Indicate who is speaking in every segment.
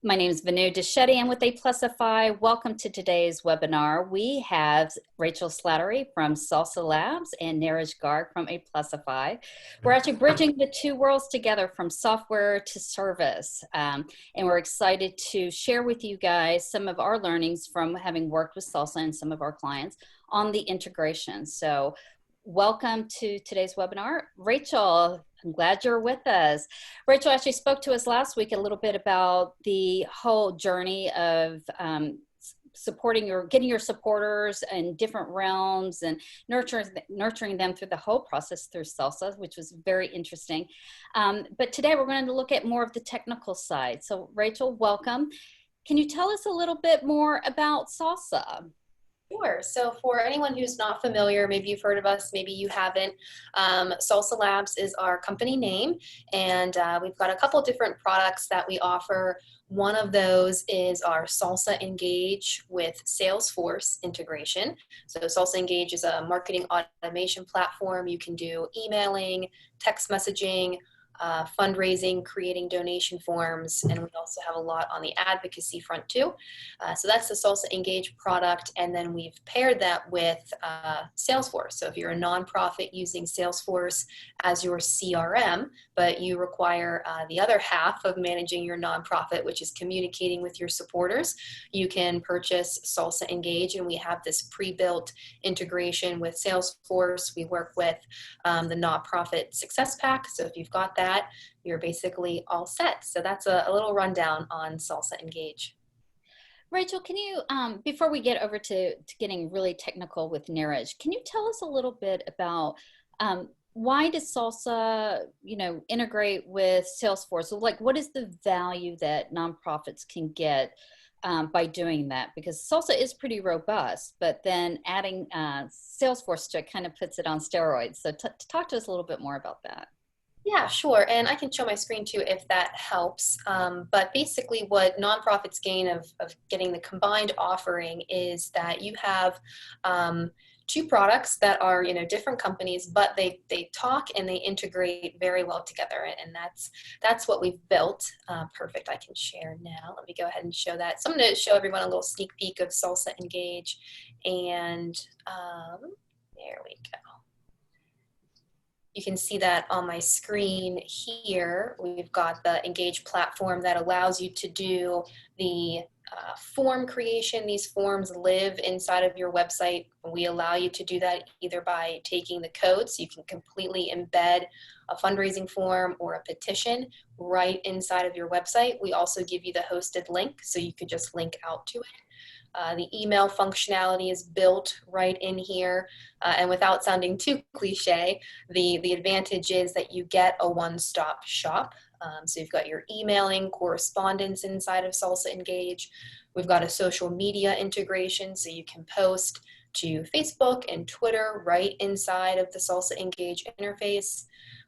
Speaker 1: My name is Vanu Deschetti. I'm with Aplusify. Welcome to today's webinar. We have Rachel Slatterly from Salsa Labs and Neeraj Garg from Aplusify. We're actually bridging the two worlds together from software to service. And we're excited to share with you guys some of our learnings from having worked with Salsa and some of our clients on the integration. So welcome to today's webinar. Rachel, I'm glad you're with us. Rachel actually spoke to us last week a little bit about the whole journey of getting your supporters in different realms and nurturing them through the whole process through Salsa, which was very interesting. But today we're going to look at more of the technical side. So Rachel, welcome. Can you tell us a little bit more about Salsa?
Speaker 2: Sure. So for anyone who's not familiar, maybe you've heard of us, maybe you haven't, Salsa Labs is our company name, and we've got a couple different products that we offer. One of those is our Salsa Engage with Salesforce integration. So Salsa Engage is a marketing automation platform. You can do emailing, text messaging, fundraising, creating donation forms, and we also have a lot on the advocacy front too. So that's the Salsa Engage product, and then we've paired that with Salesforce. So if you're a nonprofit using Salesforce as your CRM, but you require the other half of managing your nonprofit, which is communicating with your supporters, you can purchase Salsa Engage, and we have this pre-built integration with Salesforce. We work with the nonprofit success pack, so if you've got that, you're basically all set. So that's a little rundown on Salsa Engage.
Speaker 1: Rachel, can you, before we get over to getting really technical with Neeraj, can you tell us a little bit about why does Salsa, integrate with Salesforce? So like, what is the value that nonprofits can get by doing that? Because Salsa is pretty robust, but then adding Salesforce to it kind of puts it on steroids. So talk to us a little bit more about that.
Speaker 2: Yeah, sure. And I can show my screen too if that helps. But basically what nonprofits gain of getting the combined offering is that you have two products that are, different companies, but they talk and they integrate very well together. And that's what we've built. Perfect. I can share now. Let me go ahead and show that. So I'm going to show everyone a little sneak peek of Salsa Engage. And there we go. You can see that on my screen here. We've got the Engage platform that allows you to do the form creation. These forms live inside of your website. We allow you to do that either by taking the code, so you can completely embed a fundraising form or a petition right inside of your website. We also give you the hosted link, so you could just link out to it. The email functionality is built right in here, and without sounding too cliche, the advantage is that you get a one-stop shop. So you've got your emailing correspondence inside of Salsa Engage. We've got a social media integration, so you can post to Facebook and Twitter right inside of the Salsa Engage interface.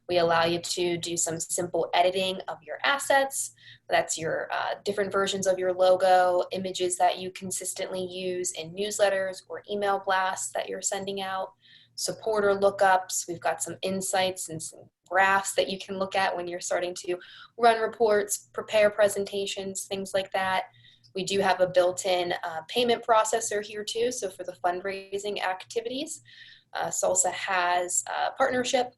Speaker 2: We allow you to do some simple editing of your assets. That's your different versions of your logo, images that you consistently use in newsletters or email blasts that you're sending out, supporter lookups. We've got some insights and some graphs that you can look at when you're starting to run reports, prepare presentations, things like that. We do have a built-in payment processor here too, so for the fundraising activities. Salsa has a partnership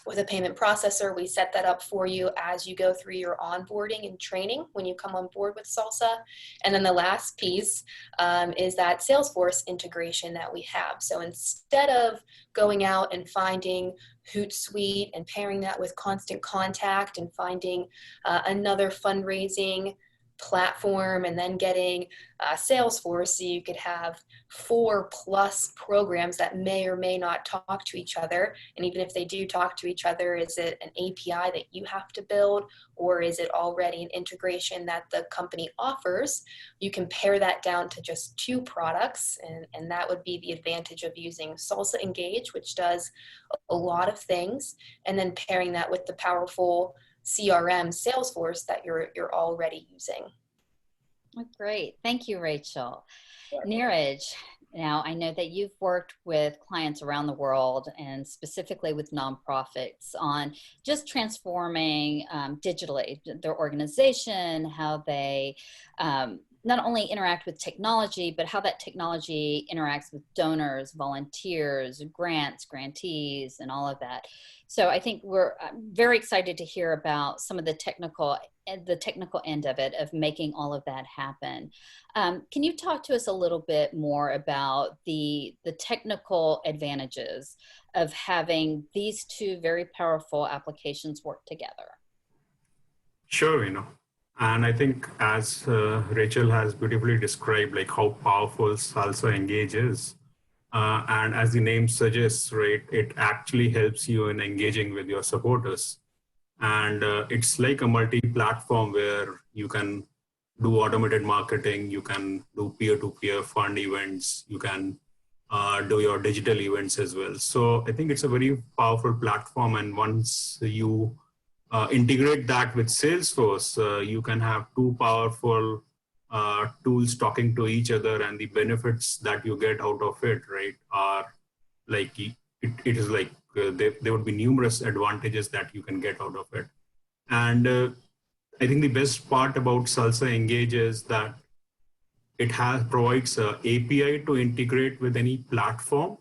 Speaker 2: with a payment processor. We set that up for you as you go through your onboarding and training when you come on board with Salsa. And then the last piece is that Salesforce integration that we have. So instead of going out and finding Hootsuite and pairing that with Constant Contact and finding another fundraising platform and then getting Salesforce, so you could have 4+ programs that may or may not talk to each other. And even if they do talk to each other, is it an API that you have to build, or is it already an integration that the company offers? You can pare that down to just 2 products, and that would be the advantage of using Salsa Engage, which does a lot of things, and then pairing that with the powerful CRM Salesforce that you're already using.
Speaker 1: Great. Thank you, Rachel.
Speaker 2: Sure.
Speaker 1: Neeraj, Now, I know that you've worked with clients around the world and specifically with nonprofits on just transforming digitally their organization, how they not only interact with technology, but how that technology interacts with donors, volunteers, grants, grantees, and all of that. So I think we're very excited to hear about some of the technical end of it, of making all of that happen. Can you talk to us a little bit more about the technical advantages of having these two very powerful applications work together?
Speaker 3: Sure, and I think as Rachel has beautifully described, like how powerful Salsa Engage is. And as the name suggests, right, it actually helps you in engaging with your supporters. And it's like a multi-platform where you can do automated marketing, you can do peer-to-peer fund events, you can do your digital events as well. So I think it's a very powerful platform. And once you integrate that with Salesforce, you can have two powerful tools talking to each other, and the benefits that you get out of it, right, are like, it is like there would be numerous advantages that you can get out of it. And I think the best part about Salsa Engage is that it provides an API to integrate with any platform.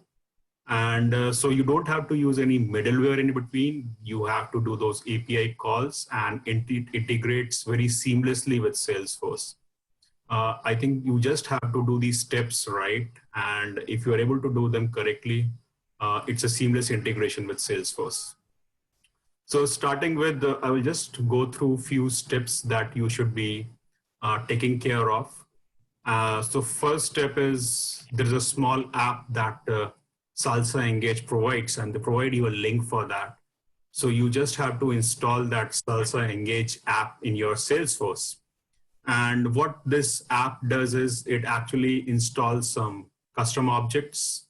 Speaker 3: And so you don't have to use any middleware in between. You have to do those API calls, and it integrates very seamlessly with Salesforce. I think you just have to do these steps right. And if you're able to do them correctly, it's a seamless integration with Salesforce. So starting with, I will just go through a few steps that you should be taking care of. So first step is, there's a small app that Salsa Engage provides, and they provide you a link for that. So you just have to install that Salsa Engage app in your Salesforce. And what this app does is it actually installs some custom objects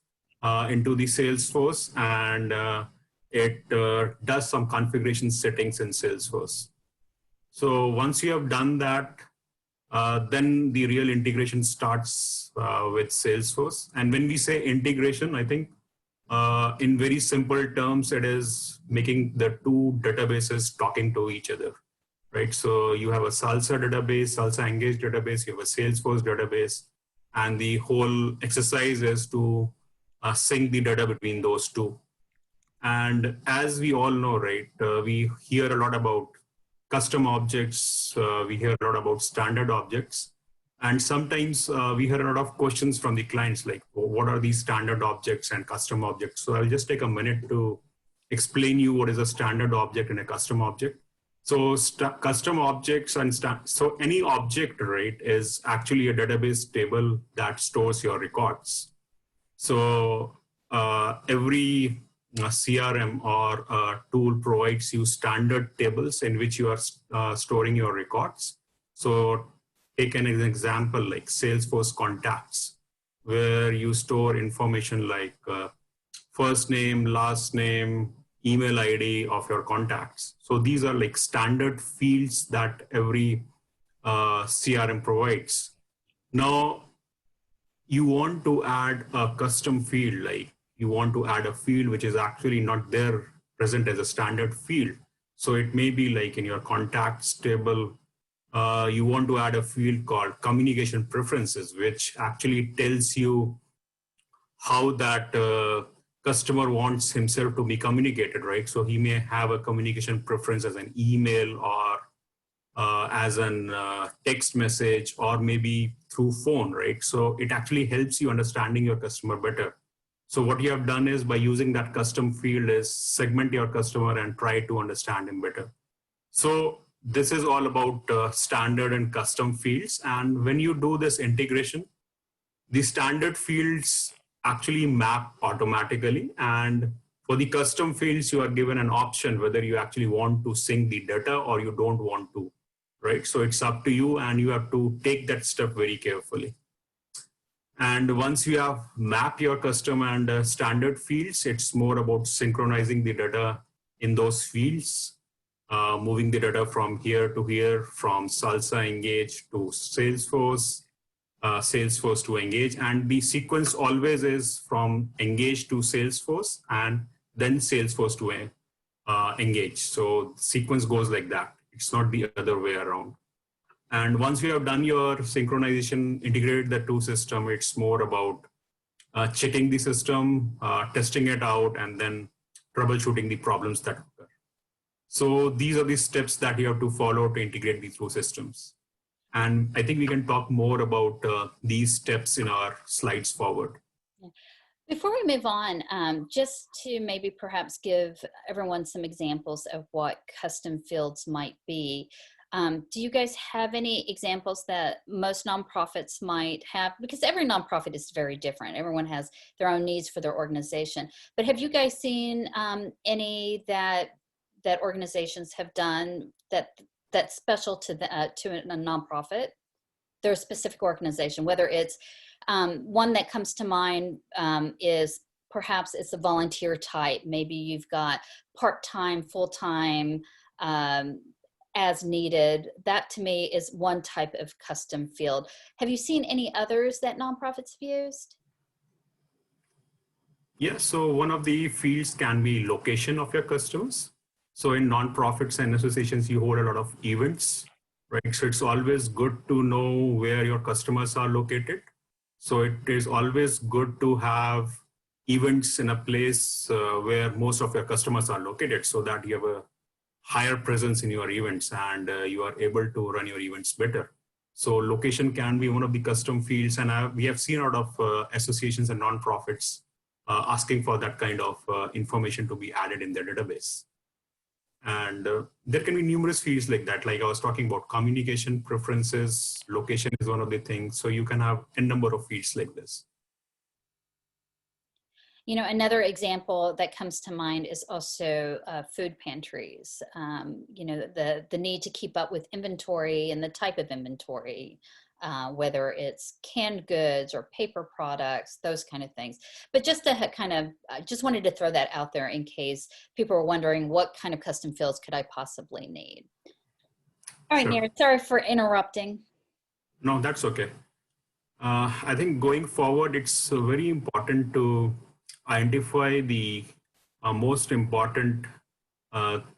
Speaker 3: into the Salesforce, and it does some configuration settings in Salesforce. So once you have done that, then the real integration starts with Salesforce. And when we say integration, I think in very simple terms, it is making the two databases talking to each other. Right, so you have a Salsa database, Salsa Engage database, you have a Salesforce database, and the whole exercise is to sync the data between those two. And as we all know, right, we hear a lot about custom objects, we hear a lot about standard objects, and sometimes we hear a lot of questions from the clients like, what are these standard objects and custom objects? So I'll just take a minute to explain you what is a standard object and a custom object. So custom objects and so any object, right, is actually a database table that stores your records. So every CRM or tool provides you standard tables in which you are storing your records. So take an example like Salesforce contacts, where you store information like first name, last name, email ID of your contacts. So these are like standard fields that every CRM provides. Now, you want to add a custom field, like you want to add a field which is actually not there present as a standard field. So it may be like in your contacts table, you want to add a field called communication preferences, which actually tells you how that customer wants himself to be communicated, right? So he may have a communication preference as an email or as an text message, or maybe through phone, right? So it actually helps you understanding your customer better. So what you have done is, by using that custom field, is segment your customer and try to understand him better. So this is all about standard and custom fields. And when you do this integration, the standard fields actually map automatically, and for the custom fields you are given an option whether you actually want to sync the data or you don't want to, right? So it's up to you, and you have to take that step very carefully. And once you have mapped your custom and standard fields, it's more about synchronizing the data in those fields, moving the data from here to here, from Salsa Engage to Salesforce, Salesforce to Engage. And the sequence always is from Engage to Salesforce and then Salesforce to Engage. So sequence goes like that. It's not the other way around. And once you have done your synchronization, integrated the two systems, it's more about checking the system, testing it out, and then troubleshooting the problems that occur. So these are the steps that you have to follow to integrate these two systems. And I think we can talk more about these steps in our slides forward.
Speaker 1: Before we move on, just to maybe perhaps give everyone some examples of what custom fields might be. Do you guys have any examples that most nonprofits might have? Because every nonprofit is very different. Everyone has their own needs for their organization. But have you guys seen any that organizations have done that's special to a nonprofit? Their specific organization, whether it's one that comes to mind is perhaps it's a volunteer type. Maybe you've got part-time, full-time, as needed. That to me is one type of custom field. Have you seen any others that nonprofits have used?
Speaker 3: Yeah, so one of the fields can be location of your customers. So in nonprofits and associations, you hold a lot of events, right? So it's always good to know where your customers are located. So it is always good to have events in a place where most of your customers are located, so that you have a higher presence in your events and you are able to run your events better. So location can be one of the custom fields, and we have seen a lot of associations and nonprofits asking for that kind of information to be added in their database. And there can be numerous fields like that. Like I was talking about communication preferences, location is one of the things. So you can have a number of fields like this.
Speaker 1: You know, another example that comes to mind is also food pantries. You know, the need to keep up with inventory and the type of inventory, whether it's canned goods or paper products, those kind of things. But just to kind of, I just wanted to throw that out there in case people were wondering what kind of custom fields could I possibly need. All right,
Speaker 3: Sure.
Speaker 1: Neeraj, sorry for interrupting.
Speaker 3: No, that's okay. I think going forward, it's very important to identify the most important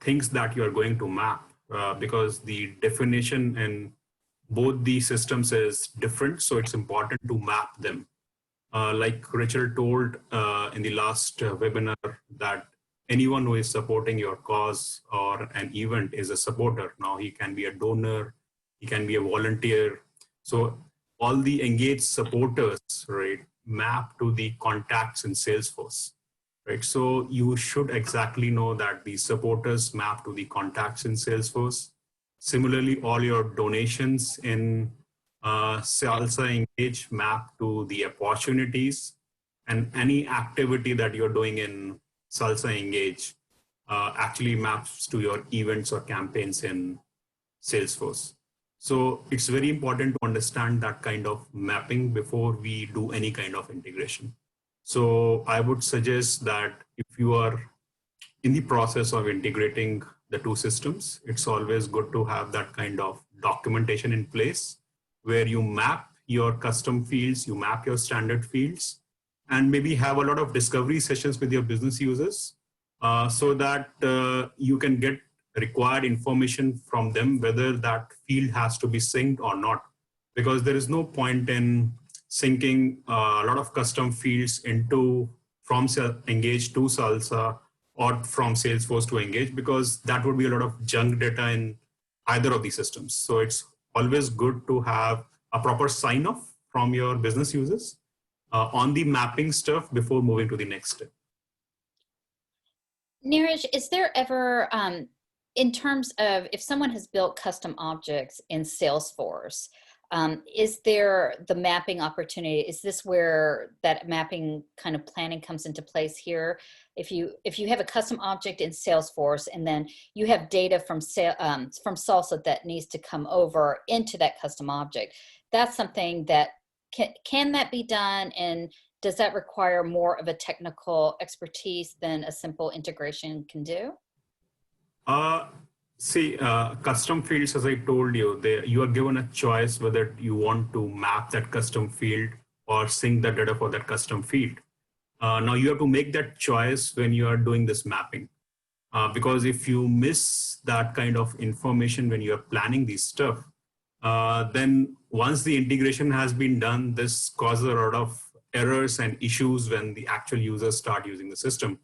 Speaker 3: things that you are going to map because the definition in both the systems is different. So it's important to map them. Like Rachel told in the last webinar, that anyone who is supporting your cause or an event is a supporter. Now he can be a donor, he can be a volunteer. So all the engaged supporters, right, map to the contacts in Salesforce, right? So you should exactly know that the supporters map to the contacts in Salesforce. Similarly, all your donations in Salsa Engage map to the opportunities, and any activity that you're doing in Salsa Engage actually maps to your events or campaigns in Salesforce. So it's very important to understand that kind of mapping before we do any kind of integration. So I would suggest that if you are in the process of integrating the two systems, it's always good to have that kind of documentation in place where you map your custom fields, you map your standard fields, and maybe have a lot of discovery sessions with your business users so that you can get required information from them, whether that field has to be synced or not. Because there is no point in syncing a lot of custom fields from Engage to Salsa or from Salesforce to Engage, because that would be a lot of junk data in either of these systems. So it's always good to have a proper sign-off from your business users on the mapping stuff before moving to the next step.
Speaker 1: Neeraj, is there ever, in terms of if someone has built custom objects in Salesforce, is there the mapping opportunity? Is this where that mapping kind of planning comes into place here? If you have a custom object in Salesforce and then you have data from Salsa that needs to come over into that custom object, that's something that can that be done, and does that require more of a technical expertise than a simple integration can do?
Speaker 3: See, custom fields, as I told you, you are given a choice whether you want to map that custom field or sync the data for that custom field. Now you have to make that choice when you are doing this mapping. Because if you miss that kind of information when you are planning these stuff, then once the integration has been done, this causes a lot of errors and issues when the actual users start using the system,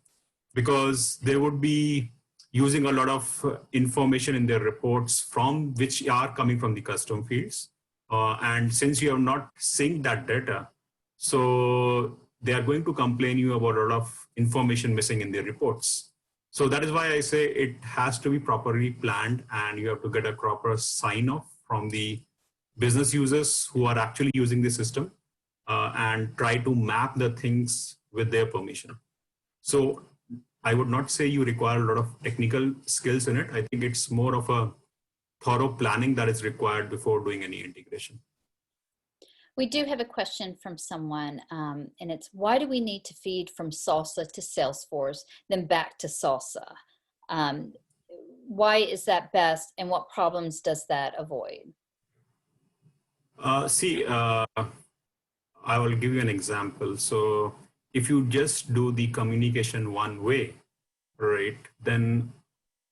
Speaker 3: because they would be using a lot of information in their reports from which are coming from the custom fields. And since you have not synced that data, so they are going to complain you about a lot of information missing in their reports. So that is why I say it has to be properly planned, and you have to get a proper sign off from the business users who are actually using the system, and try to map the things with their permission. So I would not say you require a lot of technical skills in it. I think it's more of a thorough planning that is required before doing any integration.
Speaker 1: We do have a question from someone, and it's, why do we need to feed from Salsa to Salesforce, then back to Salsa? Why is that best, and what problems does that avoid?
Speaker 3: I will give you an example. So if you just do the communication one way, right, then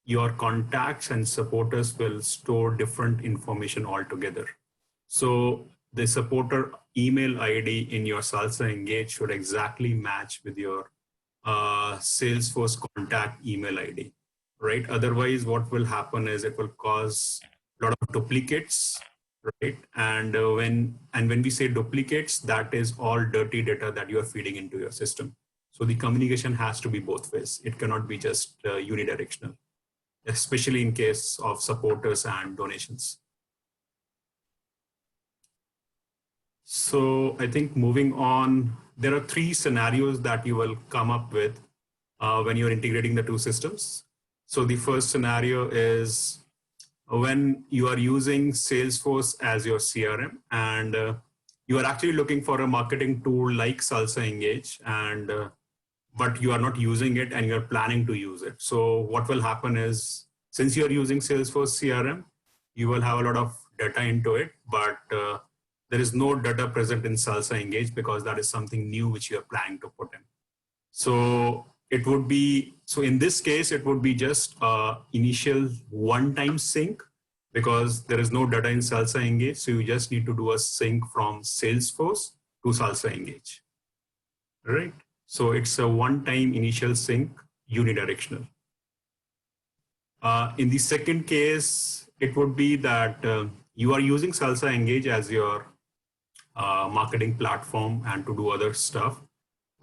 Speaker 3: your contacts and supporters will store different information altogether. So the supporter email ID in your Salsa Engage should exactly match with your Salesforce contact email ID, right? Otherwise, what will happen is it will cause a lot of duplicates, right? And when we say duplicates, that is all dirty data that you are feeding into your system. So the communication has to be both ways. It cannot be just unidirectional, especially in case of supporters and donations. So I think moving on, there are 3 scenarios that you will come up with when you're integrating the 2 systems. So the first scenario is when you are using Salesforce as your CRM, and you are actually looking for a marketing tool like Salsa Engage, and but you are not using it and you're planning to use it. So what will happen is, since you're using Salesforce CRM, you will have a lot of data into it, but there is no data present in Salsa Engage because that is something new which you are planning to put in. So it would be, so in this case, it would be just initial one-time sync, because there is no data in Salsa Engage. So you just need to do a sync from Salesforce to Salsa Engage, right? So it's a one-time initial sync, unidirectional. In the second case, it would be that you are using Salsa Engage as your marketing platform and to do other stuff,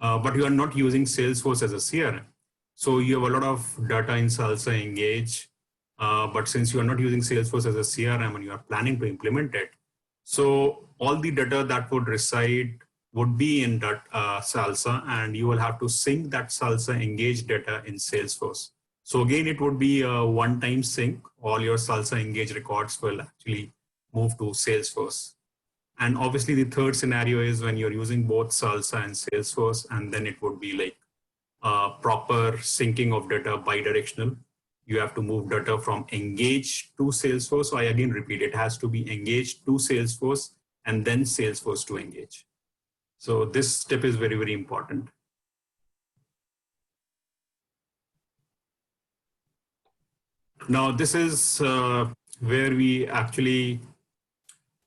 Speaker 3: but you are not using Salesforce as a CRM. So you have a lot of data in Salsa Engage, but since you are not using Salesforce as a CRM and you are planning to implement it, so all the data that would reside would be in that Salsa, and you will have to sync that Salsa Engage data in Salesforce. So again, it would be a one-time sync. All your Salsa Engage records will actually move to Salesforce. And obviously the third scenario is when you're using both Salsa and Salesforce, and then it would be like proper syncing of data bidirectional. You have to move data from Engage to Salesforce. So I again repeat, it has to be Engage to Salesforce and then Salesforce to Engage. So this step is very, very important. Now this is where we actually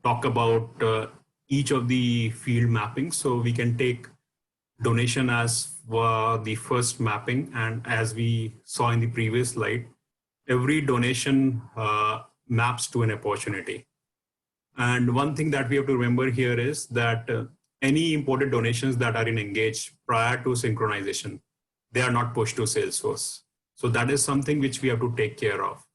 Speaker 3: talk about each of the field mappings. So we can take donation as the first mapping. And as we saw in the previous slide, every donation maps to an opportunity. And one thing that we have to remember here is that any imported donations that are in Engage prior to synchronization, they are not pushed to Salesforce. So that is something which we have to take care of.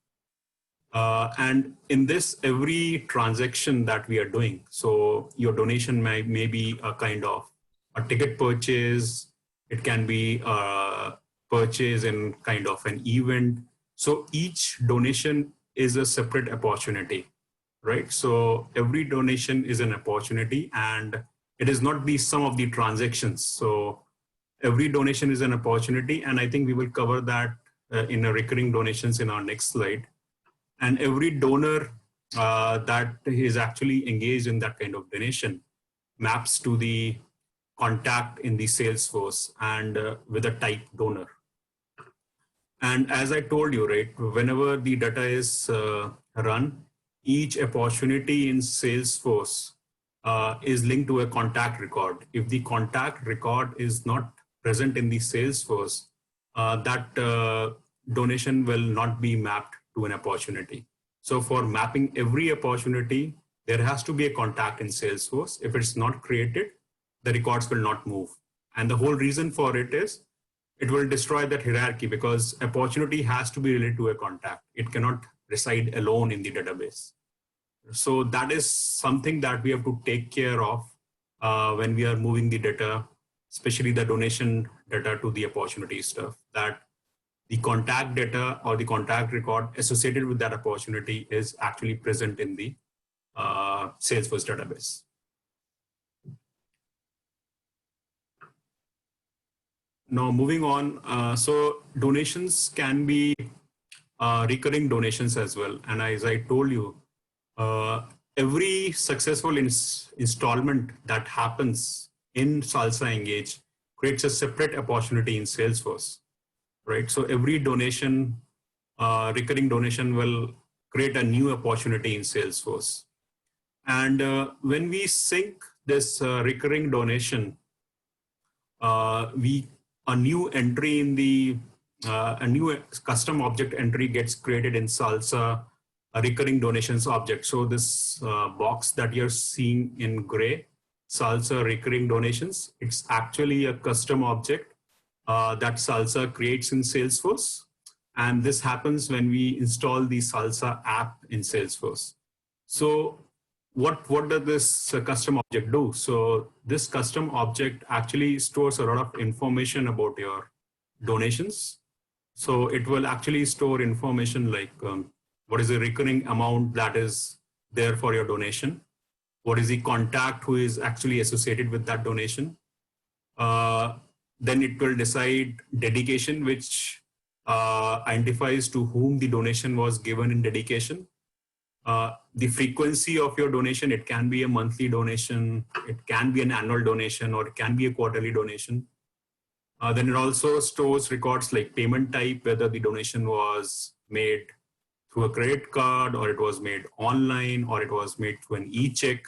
Speaker 3: And in this, every transaction that we are doing, so your donation may be a kind of a ticket purchase, it can be a purchase in kind of an event. So each donation is a separate opportunity, right? So every donation is an opportunity, and it is not the sum of the transactions. So every donation is an opportunity, and I think we will cover that in a recurring donations in our next slide. And every donor that is actually engaged in that kind of donation maps to the contact in the Salesforce and with a type donor. And as I told you, right, whenever the data is run, each opportunity in Salesforce is linked to a contact record. If the contact record is not present in the Salesforce, that donation will not be mapped to an opportunity. So for mapping every opportunity, there has to be a contact in Salesforce. If it's not created, the records will not move. And the whole reason for it is it will destroy that hierarchy because opportunity has to be related to a contact. It cannot reside alone in the database. So that is something that we have to take care of when we are moving the data, especially the donation data to the opportunity stuff, that the contact data or the contact record associated with that opportunity is actually present in the Salesforce database. Now moving on, so donations can be recurring donations as well. And as I told you, every successful installment that happens in Salsa Engage creates a separate opportunity in Salesforce, right? So every donation, recurring donation will create a new opportunity in Salesforce. And when we sync this recurring donation, a new entry in the, a new custom object entry gets created in Salsa, a recurring donations object. So this box that you're seeing in gray, Salsa recurring donations, it's actually a custom object that Salsa creates in Salesforce. And this happens when we install the Salsa app in Salesforce. So what does this custom object do? So this custom object actually stores a lot of information about your donations. So it will actually store information like what is the recurring amount that is there for your donation? What is the contact who is actually associated with that donation? Then it will decide dedication, which identifies to whom the donation was given in dedication. The frequency of your donation, it can be a monthly donation, it can be an annual donation, or it can be a quarterly donation. Then it also stores records like payment type, whether the donation was made through a credit card, or it was made online, or it was made through an e-check.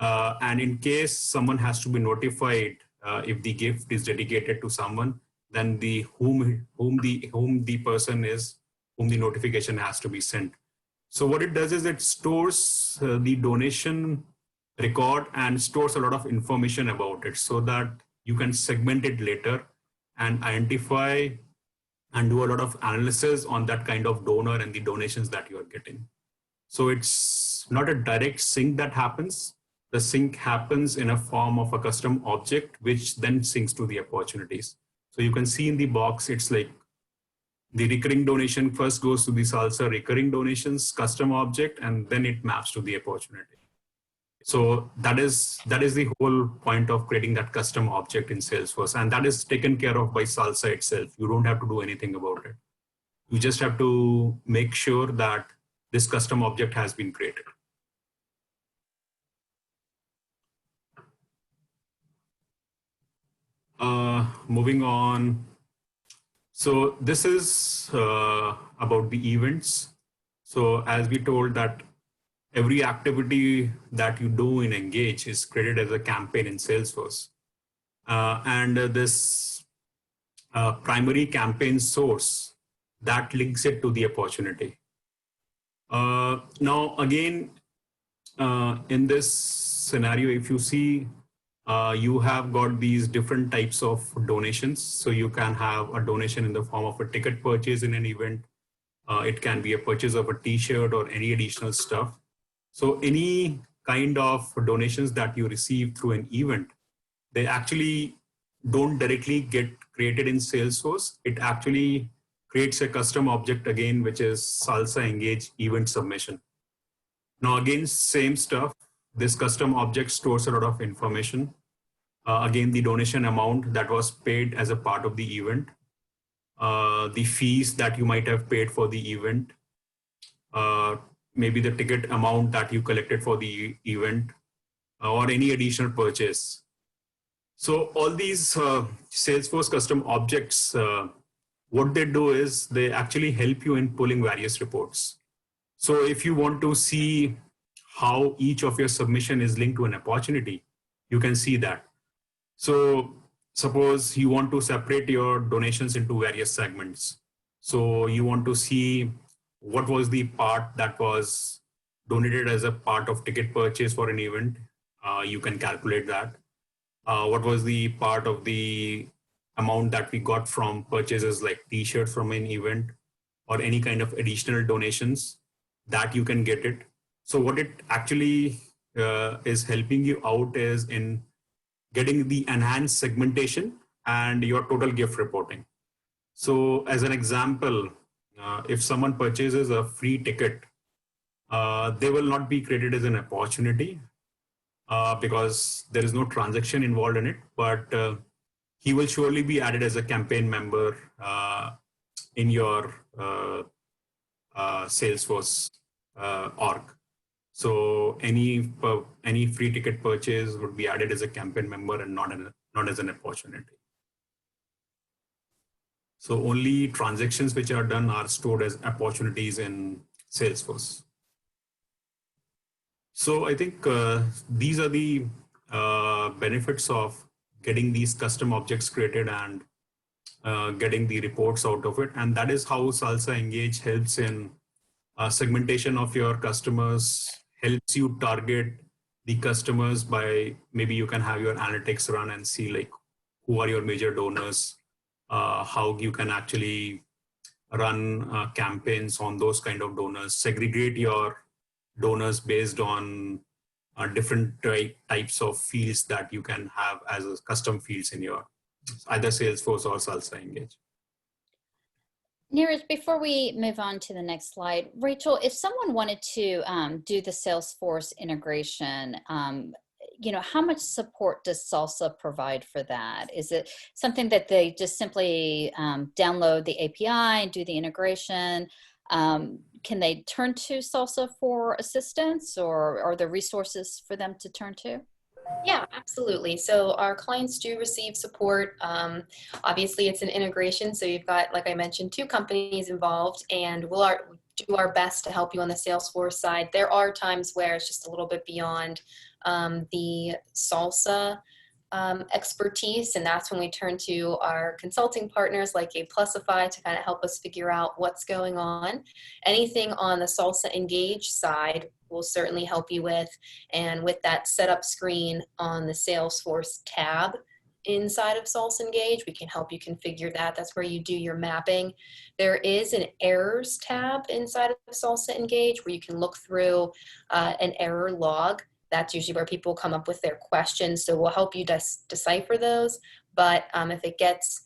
Speaker 3: And in case someone has to be notified if the gift is dedicated to someone, then the whom the person is, whom the notification has to be sent. So what it does is it stores the donation record and stores a lot of information about it so that you can segment it later and identify and do a lot of analysis on that kind of donor and the donations that you are getting. So it's not a direct sync that happens. The sync happens in a form of a custom object, which then syncs to the opportunities. So you can see in the box, it's like the recurring donation first goes to the Salsa recurring donations custom object, and then it maps to the opportunity. So that is the whole point of creating that custom object in Salesforce. And that is taken care of by Salsa itself. You don't have to do anything about it. You just have to make sure that this custom object has been created. Moving on. So this is about the events. So as we told that every activity that you do in Engage is created as a campaign in Salesforce. And this primary campaign source, that links it to the opportunity. Now, again, in this scenario, if you see, you have got these different types of donations. So you can have a donation in the form of a ticket purchase in an event. It can be a purchase of a t-shirt or any additional stuff. So any kind of donations that you receive through an event, they actually don't directly get created in Salesforce. It actually creates a custom object again, which is Salsa Engage event submission. Now again, same stuff. This custom object stores a lot of information. Again, the donation amount that was paid as a part of the event, the fees that you might have paid for the event, maybe the ticket amount that you collected for the event, or any additional purchase. So all these Salesforce custom objects, what they do is they actually help you in pulling various reports. So if you want to see how each of your submission is linked to an opportunity, you can see that. So suppose you want to separate your donations into various segments. So you want to see what was the part that was donated as a part of ticket purchase for an event. You can calculate that. What was the part of the amount that we got from purchases like t-shirts from an event or any kind of additional donations, that you can get it. So what it actually is helping you out is in getting the enhanced segmentation and your total gift reporting. So as an example, if someone purchases a free ticket, they will not be created as an opportunity because there is no transaction involved in it, but he will surely be added as a campaign member in your Salesforce org. So any free ticket purchase would be added as a campaign member and not as an opportunity. So only transactions which are done are stored as opportunities in Salesforce. So I think these are the benefits of getting these custom objects created and getting the reports out of it. And that is how Salsa Engage helps in segmentation of your customers, helps you target the customers by, maybe you can have your analytics run and see like who are your major donors, how you can actually run campaigns on those kind of donors, segregate your donors based on different types of fields that you can have as a custom fields in your either Salesforce or Salsa Engage.
Speaker 1: Neeraj, before we move on to the next slide, Rachel, if someone wanted to do the Salesforce integration, how much support does Salsa provide for that? Is it something that they just simply download the API and do the integration? Can they turn to Salsa for assistance, or are there resources for them to turn to?
Speaker 2: Yeah, absolutely. So our clients do receive support. Obviously, it's an integration. So you've got, like I mentioned, 2 companies involved, and we'll do our best to help you on the Salesforce side. There are times where it's just a little bit beyond the Salsa expertise, and that's when we turn to our consulting partners like Aplusify to kind of help us figure out what's going on. Anything on the Salsa Engage side will certainly help you with, and with that setup screen on the Salesforce tab inside of Salsa Engage, we can help you configure that. That's where you do your mapping. There is an errors tab inside of Salsa Engage where you can look through an error log. That's usually where people come up with their questions. So we'll help you decipher those. But if it gets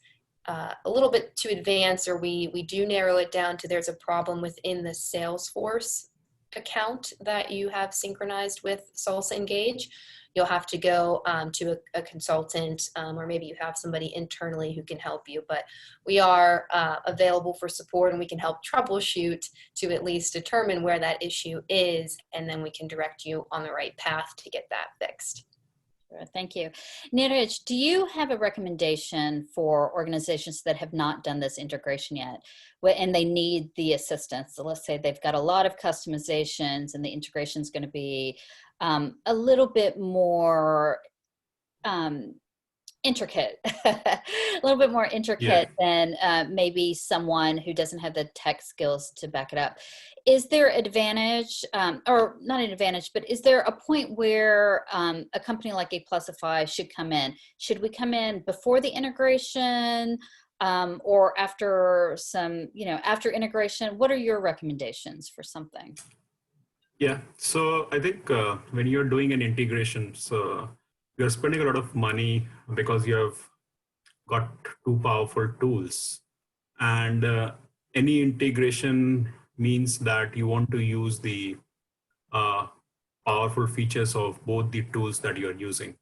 Speaker 2: a little bit too advanced, or we do narrow it down to there's a problem within the Salesforce account that you have synchronized with Salsa Engage, you'll have to go to a consultant, or maybe you have somebody internally who can help you. But we are available for support, and we can help troubleshoot to at least determine where that issue is, and then we can direct you on the right path to get that fixed.
Speaker 1: Sure, thank you. Neeraj, do you have a recommendation for organizations that have not done this integration yet, and they need the assistance? So let's say they've got a lot of customizations and the integration is going to be a little bit more intricate, a little bit more intricate than maybe someone who doesn't have the tech skills to back it up. Is there advantage, or not an advantage, but is there a point where a company like Aplusify should come in? Should we come in before the integration, or after some, after integration? What are your recommendations for something?
Speaker 3: Yeah, so I think when you're doing an integration, so you're spending a lot of money because you have got 2 powerful tools, and any integration means that you want to use the powerful features of both the tools that you're using.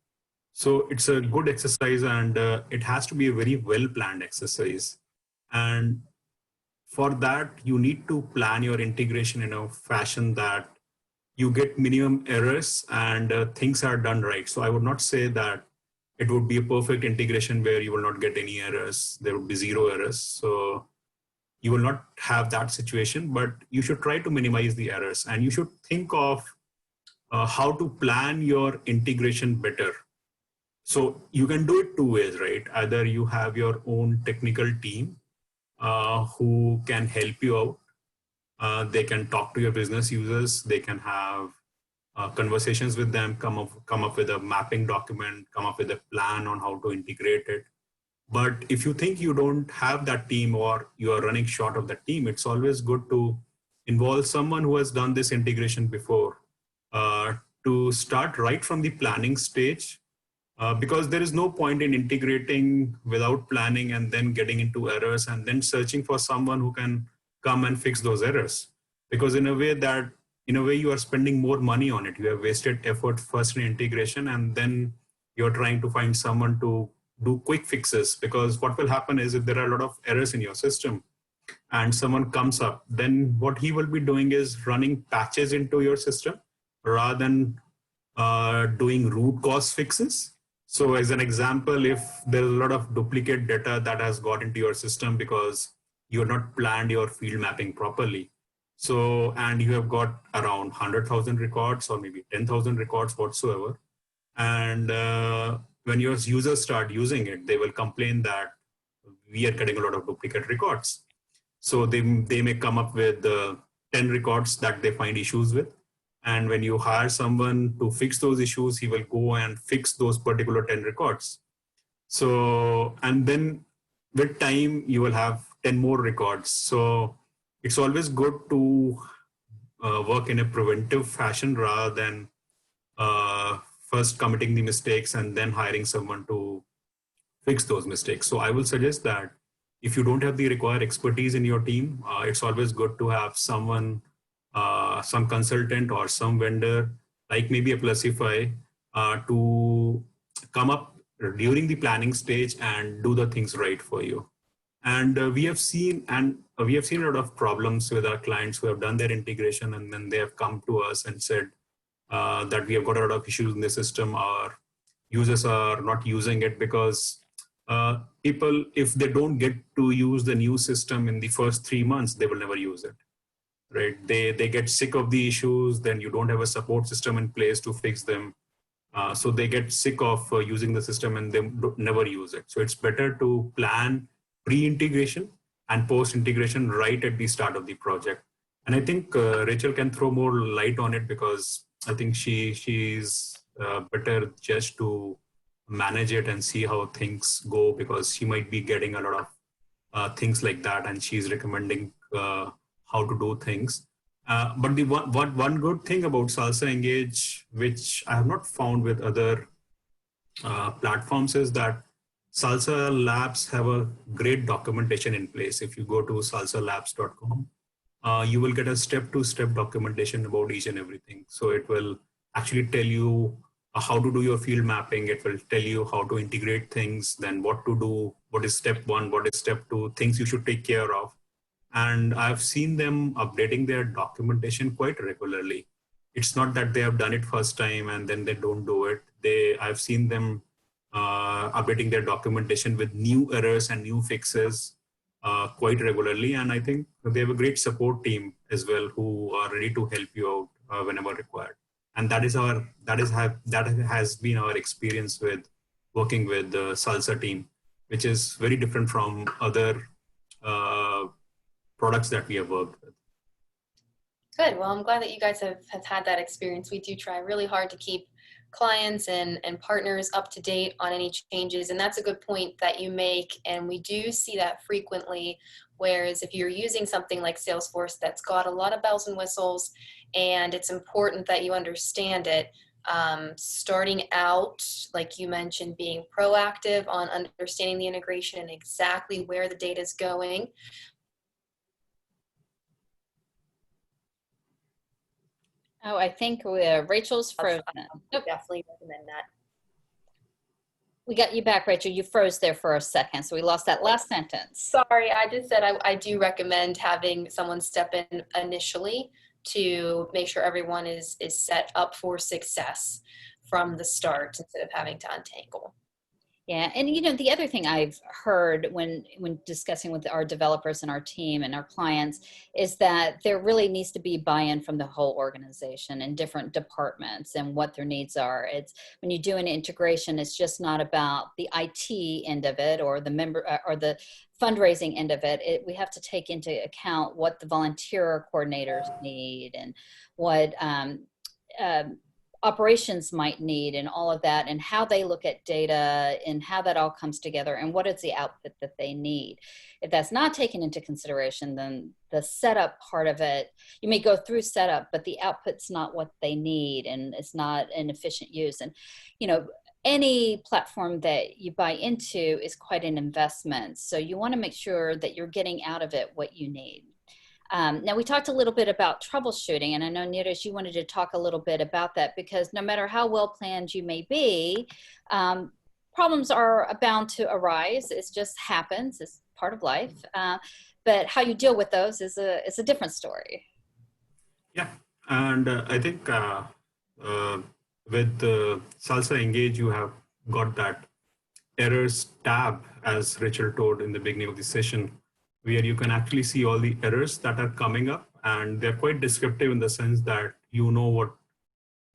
Speaker 3: So it's a good exercise, and it has to be a very well-planned exercise. And for that, you need to plan your integration in a fashion that you get minimum errors and things are done right. So I would not say that it would be a perfect integration where you will not get any errors. There would be zero errors. So you will not have that situation, but you should try to minimize the errors, and you should think of how to plan your integration better. So you can do it two ways, right? Either you have your own technical team who can help you out. They can talk to your business users. They can have conversations with them, come up with a mapping document, come up with a plan on how to integrate it. But if you think you don't have that team or you are running short of that team, it's always good to involve someone who has done this integration before, uh, to start right from the planning stage, because there is no point in integrating without planning and then getting into errors and then searching for someone who can come and fix those errors. Because in a way you are spending more money on it. You have wasted effort first in integration, and then you're trying to find someone to do quick fixes. Because what will happen is, if there are a lot of errors in your system and someone comes up, then what he will be doing is running patches into your system rather than doing root cause fixes. So as an example, if there's a lot of duplicate data that has got into your system because you're not planned your field mapping properly. So, and you have got around 100,000 records or maybe 10,000 records whatsoever. And when your users start using it, they will complain that we are getting a lot of duplicate records. So they may come up with 10 records that they find issues with. And when you hire someone to fix those issues, he will go and fix those particular 10 records. So, and then with time, you will have 10 more records. So it's always good to work in a preventive fashion rather than first committing the mistakes and then hiring someone to fix those mistakes. So I will suggest that if you don't have the required expertise in your team, it's always good to have someone, some consultant or some vendor, like maybe Aplusify, to come up during the planning stage and do the things right for you. And we have seen a lot of problems with our clients who have done their integration and then they have come to us and said that we have got a lot of issues in the system. Our users are not using it because people, if they don't get to use the new system in the first 3 months, they will never use it, right? They get sick of the issues, then you don't have a support system in place to fix them. So they get sick of using the system and they never use it. So it's better to plan pre-integration and post-integration right at the start of the project. And I think Rachel can throw more light on it because I think she's better just to manage it and see how things go, because she might be getting a lot of things like that and she's recommending how to do things. But the one good thing about Salsa Engage, which I have not found with other platforms, is that Salsa Labs have a great documentation in place. If you go to salsalabs.com, you will get a step-to-step documentation about each and everything. So it will actually tell you how to do your field mapping. It will tell you how to integrate things, then what to do, what is step one, what is step two, things you should take care of. And I've seen them updating their documentation quite regularly. It's not that they have done it first time and then they don't do it. I've seen them updating their documentation with new errors and new fixes quite regularly. And I think they have a great support team as well who are ready to help you out whenever required. And that has been our experience with working with the Salsa team, which is very different from other products that we have worked with.
Speaker 2: Good. Well, I'm glad that you guys have had that experience. We do try really hard to keep clients and partners up to date on any changes. And that's a good point that you make. And we do see that frequently. Whereas if you're using something like Salesforce that's got a lot of bells and whistles, and it's important that you understand it, starting out, like you mentioned, being proactive on understanding the integration and exactly where the data is going.
Speaker 1: Oh, I think Rachel's frozen.
Speaker 2: Definitely recommend that.
Speaker 1: We got you back, Rachel. You froze there for a second, so we lost that last sentence.
Speaker 2: Sorry, I just said I do recommend having someone step in initially to make sure everyone is set up for success from the start instead of having to untangle.
Speaker 1: Yeah, and you know, the other thing I've heard when discussing with our developers and our team and our clients is that there really needs to be buy-in from the whole organization and different departments and what their needs are. It's when you do an integration, it's just not about the IT end of it or the member or the fundraising end of it. We have to take into account what the volunteer coordinators need and what operations might need and all of that, and how they look at data and how that all comes together and what is the output that they need. If that's not taken into consideration, then the setup part of it, you may go through setup, but the output's not what they need and it's not an efficient use. And, you know, any platform that you buy into is quite an investment. So you want to make sure that you're getting out of it what you need. Now, we talked a little bit about troubleshooting, and I know, Neeraj, you wanted to talk a little bit about that, because no matter how well planned you may be, problems are bound to arise. It just happens. It's part of life. But how you deal with those is a different story.
Speaker 3: Yeah, and I think with Salsa Engage, you have got that errors tab, as Rachel told in the beginning of the session, where you can actually see all the errors that are coming up, and they're quite descriptive in the sense that you know what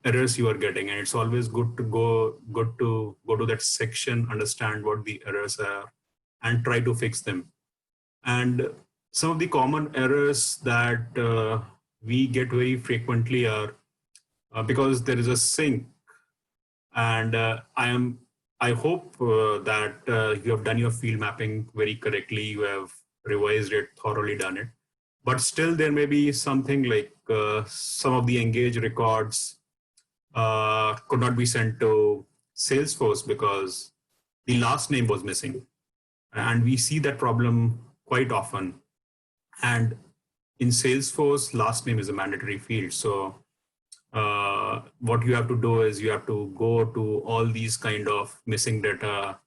Speaker 3: errors you are getting, and it's always good to go to that section, understand what the errors are, and try to fix them. And some of the common errors that we get very frequently are because there is a sync, and I hope that you have done your field mapping very correctly. You have revised it, thoroughly done it. But still there may be something like some of the Engage records could not be sent to Salesforce because the last name was missing. And we see that problem quite often. And in Salesforce, last name is a mandatory field. So what you have to do is you have to go to all these kind of missing data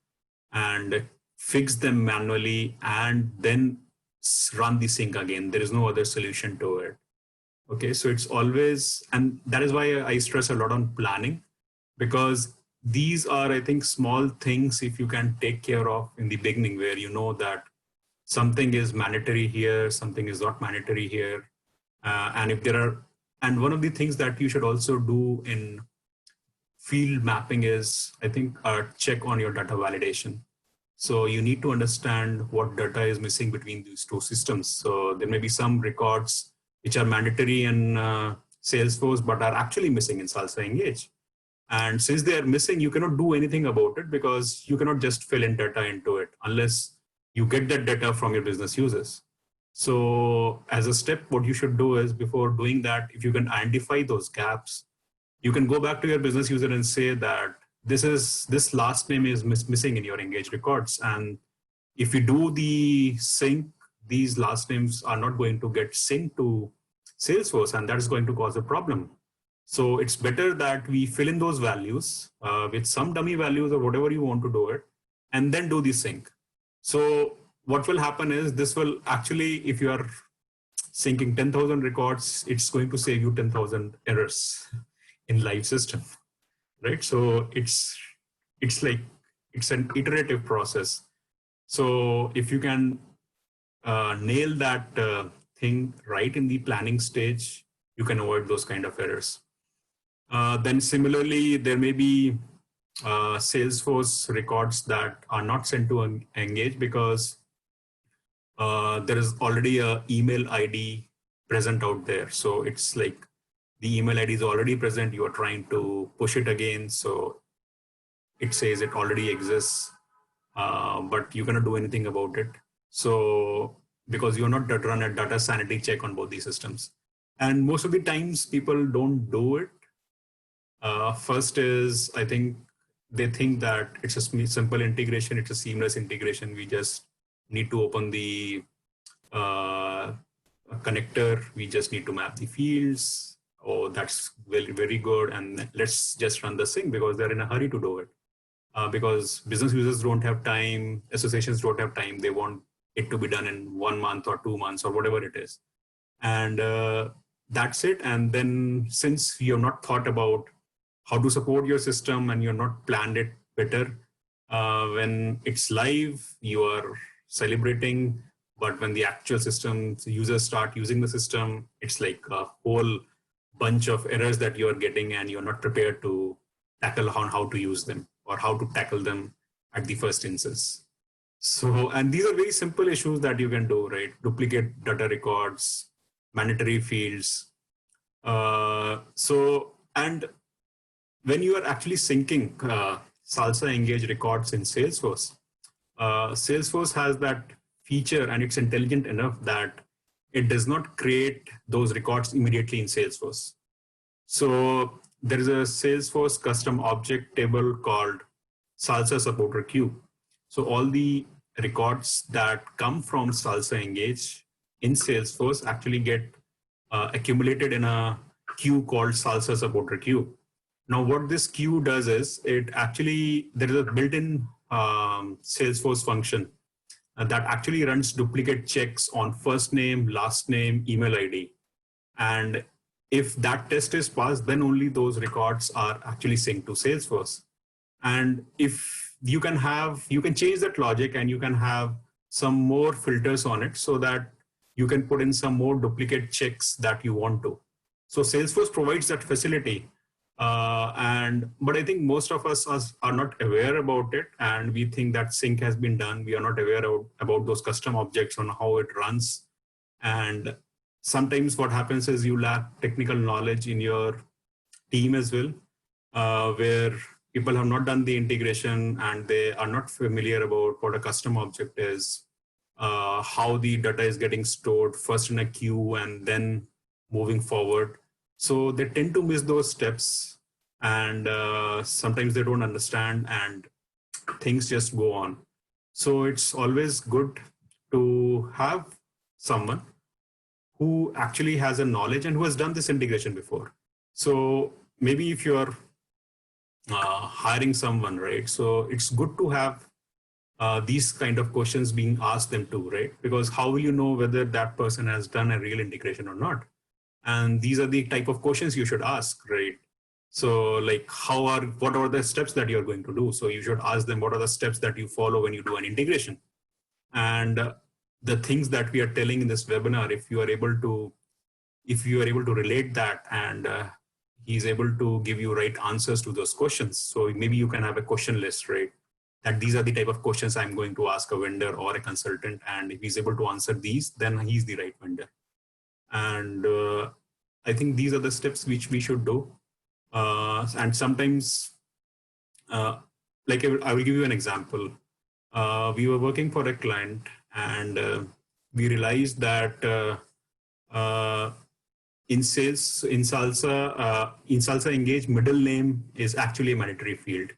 Speaker 3: and fix them manually and then run the sync again. There is no other solution to it. Okay, so it's always, and that is why I stress a lot on planning, because these are, I think, small things if you can take care of in the beginning, where you know that something is mandatory here, something is not mandatory here. And if there are, and one of the things that you should also do in field mapping is, I think, check on your data validation. So you need to understand what data is missing between these two systems. So there may be some records which are mandatory in Salesforce, but are actually missing in Salsa Engage. And since they are missing, you cannot do anything about it, because you cannot just fill in data into it unless you get that data from your business users. So as a step, what you should do is, before doing that, if you can identify those gaps, you can go back to your business user and say that this last name is missing in your Engage records. And if you do the sync, these last names are not going to get synced to Salesforce, and that is going to cause a problem. So it's better that we fill in those values with some dummy values or whatever you want to do it, and then do the sync. So what will happen is, this will actually, if you are syncing 10,000 records, it's going to save you 10,000 errors in live system. Right, so it's an iterative process. So if you can nail that thing right in the planning stage, you can avoid those kind of errors. Then similarly, there may be Salesforce records that are not sent to Engage because there is already an email ID present out there. So it's like the email ID is already present, you are trying to push it again. So it says it already exists, but you cannot do anything about it. So because you're not run a data sanity check on both these systems. And most of the times people don't do it. First is, I think they think that it's a simple integration, it's a seamless integration. We just need to open the connector, we just need to map the fields. Oh, that's very, very good. And let's just run the sync because they're in a hurry to do it. because business users don't have time, associations don't have time. They want it to be done in 1 month or 2 months or whatever it is. And that's it. And then since you have not thought about how to support your system and you're not planned it better, when it's live, you are celebrating. But when the actual system users start using the system, it's like a whole bunch of errors that you are getting and you're not prepared to tackle on how to use them or how to tackle them at the first instance. So, and these are very simple issues that you can do, right? Duplicate data records, mandatory fields. And when you are actually syncing Salsa Engage records in Salesforce, Salesforce has that feature and it's intelligent enough that it does not create those records immediately in Salesforce. So there is a Salesforce custom object table called Salsa supporter queue. So all the records that come from Salsa Engage in Salesforce actually get accumulated in a queue called Salsa supporter queue. Now, what this queue does is there is a built-in Salesforce function that actually runs duplicate checks on first name, last name, email ID. And if that test is passed, then only those records are actually synced to Salesforce. And if you can change that logic and you can have some more filters on it so that you can put in some more duplicate checks that you want to. So Salesforce provides that facility. But I think most of us are not aware about it, and we think that sync has been done. We are not aware about those custom objects on how it runs. And sometimes what happens is you lack technical knowledge in your team as well, where people have not done the integration and they are not familiar about what a custom object is, how the data is getting stored first in a queue and then moving forward. So they tend to miss those steps, and sometimes they don't understand and things just go on. So it's always good to have someone who actually has a knowledge and who has done this integration before. So maybe if you're hiring someone, right? So it's good to have these kind of questions being asked them too, right? Because how will you know whether that person has done a real integration or not? And these are the type of questions you should ask, right? So like what are the steps that you're going to do? So you should ask them, what are the steps that you follow when you do an integration? And the things that we are telling in this webinar, if you are able to relate that and he's able to give you right answers to those questions. So maybe you can have a question list, right? That these are the type of questions I'm going to ask a vendor or a consultant. And if he's able to answer these, then he's the right vendor. And I think these are the steps which we should do. And sometimes, like I will give you an example. We were working for a client and we realized that in Salsa Engage, middle name is actually a mandatory field.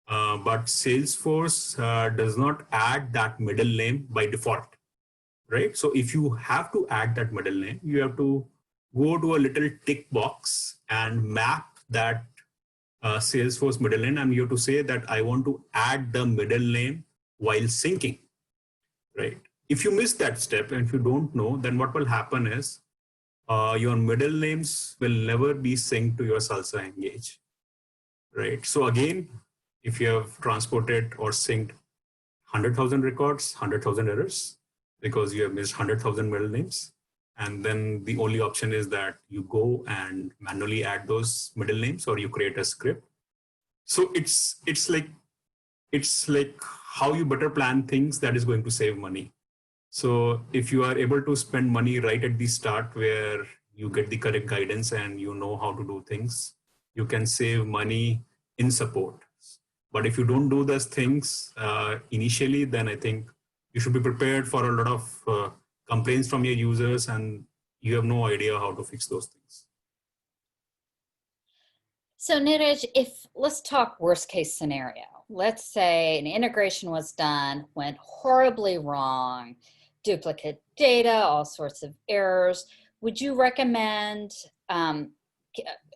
Speaker 3: But Salesforce does not add that middle name by default. Right? So if you have to add that middle name, you have to go to a little tick box and map that Salesforce middle name, and you have to say that I want to add the middle name while syncing, right? If you miss that step and if you don't know, then what will happen is your middle names will never be synced to your Salsa Engage, right? So again, if you have transported or synced 100,000 records, 100,000 errors, because you have missed 100,000 middle names. And then the only option is that you go and manually add those middle names or you create a script. So it's like how you better plan things that is going to save money. So if you are able to spend money right at the start where you get the correct guidance and you know how to do things, you can save money in support. But if you don't do those things initially, then I think you should be prepared for a lot of complaints from your users and you have no idea how to fix those things.
Speaker 1: So Neeraj, let's talk worst case scenario. Let's say an integration was done, went horribly wrong, duplicate data, all sorts of errors. Would you recommend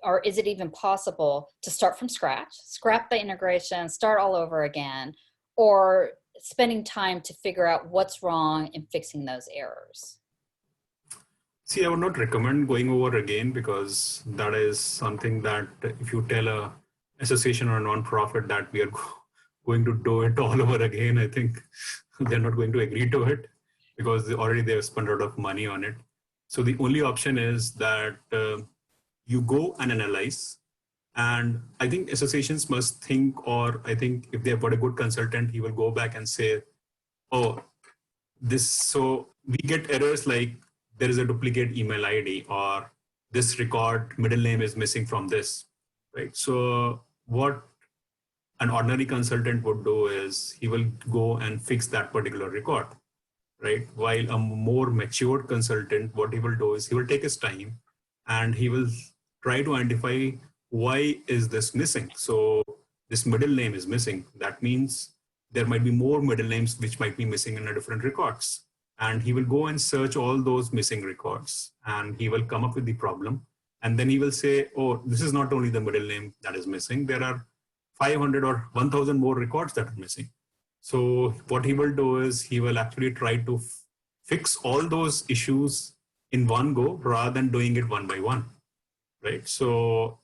Speaker 1: or is it even possible to start from scratch, scrap the integration, start all over again, or spending time to figure out what's wrong and fixing those errors?
Speaker 3: See, I would not recommend going over again, because that is something that if you tell a association or a non-profit that we are going to do it all over again, I think they're not going to agree to it, because they've spent a lot of money on it. So the only option is that you go and analyze. And I think associations must think, or I think if they've got a good consultant, he will go back and say, oh, so we get errors like there is a duplicate email ID, or this record middle name is missing from this, right? So what an ordinary consultant would do is he will go and fix that particular record, right? While a more matured consultant, what he will do is he will take his time and he will try to identify why is this missing. So this middle name is missing. That means there might be more middle names which might be missing in a different records. And he will go and search all those missing records and he will come up with the problem. And then he will say, oh, this is not only the middle name that is missing. There are 500 or 1,000 more records that are missing. So what he will do is he will actually try to fix all those issues in one go rather than doing it one by one, right? So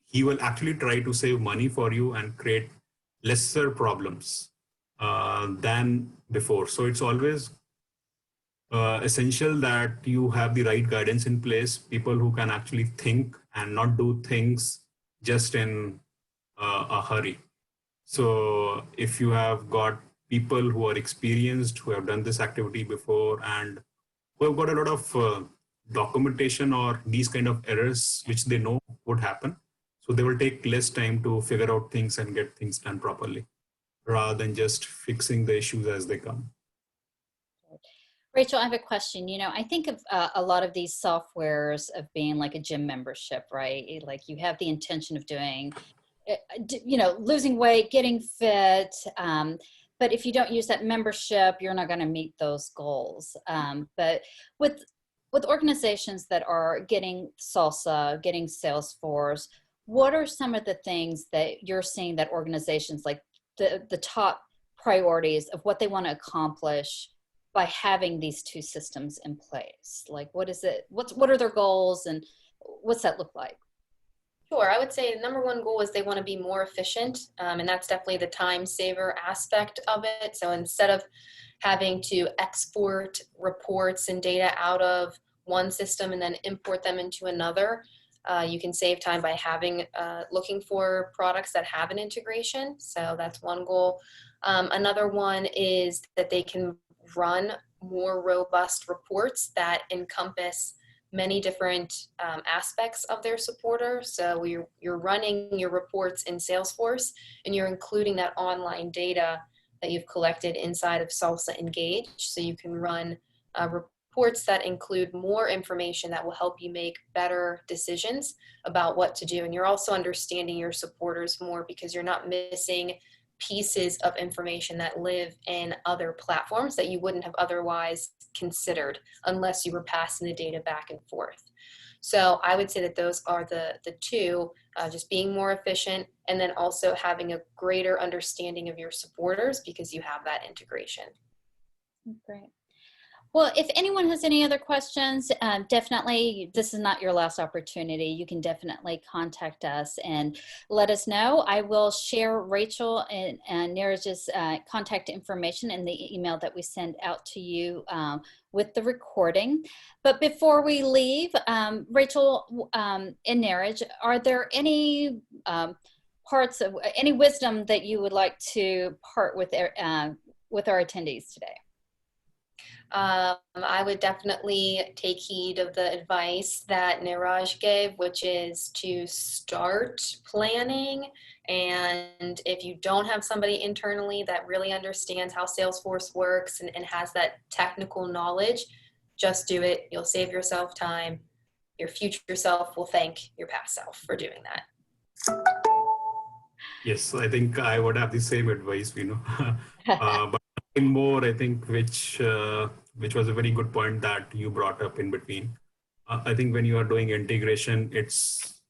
Speaker 3: he will actually try to save money for you and create lesser problems than before. So it's always essential that you have the right guidance in place, people who can actually think and not do things just in a hurry. So if you have got people who are experienced, who have done this activity before and who have got a lot of documentation or these kind of errors which they know would happen, so they will take less time to figure out things and get things done properly rather than just fixing the issues as they come.
Speaker 1: Rachel, I have a question. You know, I think of a lot of these softwares of being like a gym membership, right? Like you have the intention of doing, you know, losing weight, getting fit. But if you don't use that membership, you're not going to meet those goals. But with organizations that are getting Salsa, getting Salesforce, what are some of the things that you're seeing that organizations, like the top priorities of what they want to accomplish by having these two systems in place? Like, what is it? What are their goals, and what's that look like?
Speaker 2: Sure. I would say the number one goal is they want to be more efficient, and that's definitely the time saver aspect of it. So instead of having to export reports and data out of one system and then import them into another, you can save time by having looking for products that have an integration. So that's one goal. Another one is that they can run more robust reports that encompass many different aspects of their supporter. So you're running your reports in Salesforce and you're including that online data that you've collected inside of Salsa Engage. So you can run reports that include more information that will help you make better decisions about what to do. And you're also understanding your supporters more because you're not missing pieces of information that live in other platforms that you wouldn't have otherwise considered unless you were passing the data back and forth. So I would say that those are the two, just being more efficient and then also having a greater understanding of your supporters because you have that integration.
Speaker 1: Great. Well, if anyone has any other questions, definitely, this is not your last opportunity. You can definitely contact us and let us know. I will share Rachel and Neeraj's contact information in the email that we send out to you with the recording. But before we leave, Rachel and Neeraj, are there any parts of any wisdom that you would like to part with our attendees today?
Speaker 2: I would definitely take heed of the advice that Neeraj gave, which is to start planning. And if you don't have somebody internally that really understands how Salesforce works and has that technical knowledge, just do it. You'll save yourself time. Your future self will thank your past self for doing that.
Speaker 3: Yes, I think I would have the same advice, but in more, I think, which was a very good point that you brought up in between. I think when you are doing integration, it's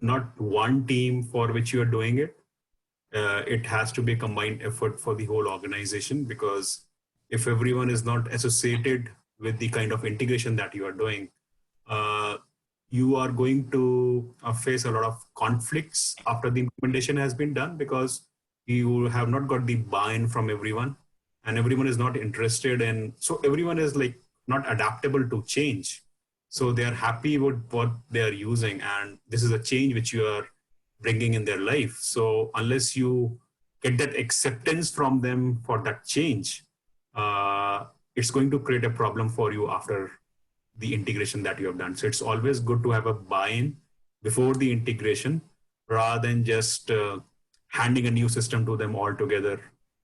Speaker 3: not one team for which you are doing it. It has to be a combined effort for the whole organization, because if everyone is not associated with the kind of integration that you are doing, you are going to face a lot of conflicts after the implementation has been done, because you have not got the buy-in from everyone, and everyone is not interested in, so everyone is like not adaptable to change. So they are happy with what they are using, and this is a change which you are bringing in their life. So unless you get that acceptance from them for that change, it's going to create a problem for you after the integration that you have done. So it's always good to have a buy-in before the integration, rather than just handing a new system to them altogether.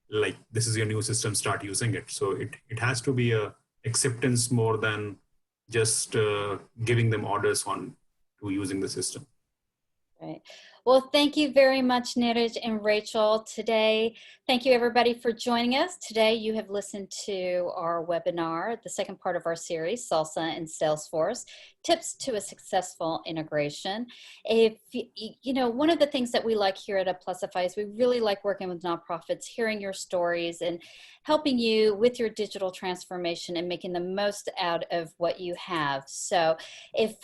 Speaker 3: Like, this is your new system, start using it. So it has to be a acceptance more than just giving them orders on to using the system.
Speaker 1: Right. Well, thank you very much, Neeraj and Rachel, today. Thank you, everybody, for joining us. Today, you have listened to our webinar, the second part of our series, Salsa and Salesforce, Tips to a Successful Integration. If you know, one of the things that we like here at Aplusify is we really like working with nonprofits, hearing your stories, and helping you with your digital transformation and making the most out of what you have. So if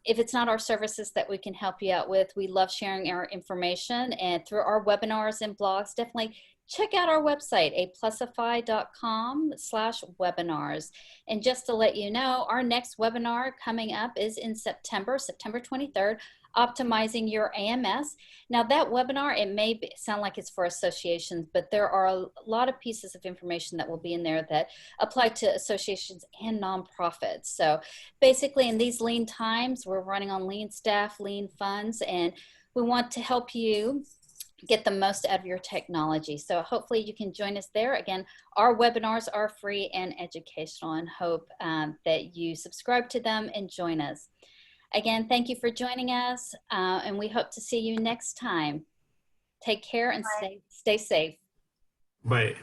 Speaker 1: it's not our services that we can help you out with, we love sharing our information, and through our webinars and blogs, definitely check out our website, aplusify.com/webinars. And just to let you know, our next webinar coming up is in September 23rd, Optimizing Your AMS. Now that webinar, it may sound like it's for associations, but there are a lot of pieces of information that will be in there that apply to associations and nonprofits. So basically, in these lean times, we're running on lean staff, lean funds, and we want to help you get the most out of your technology. So hopefully you can join us there. Again, our webinars are free and educational, and hope that you subscribe to them and join us. Again, thank you for joining us, and we hope to see you next time. Take care and stay safe.
Speaker 3: Bye.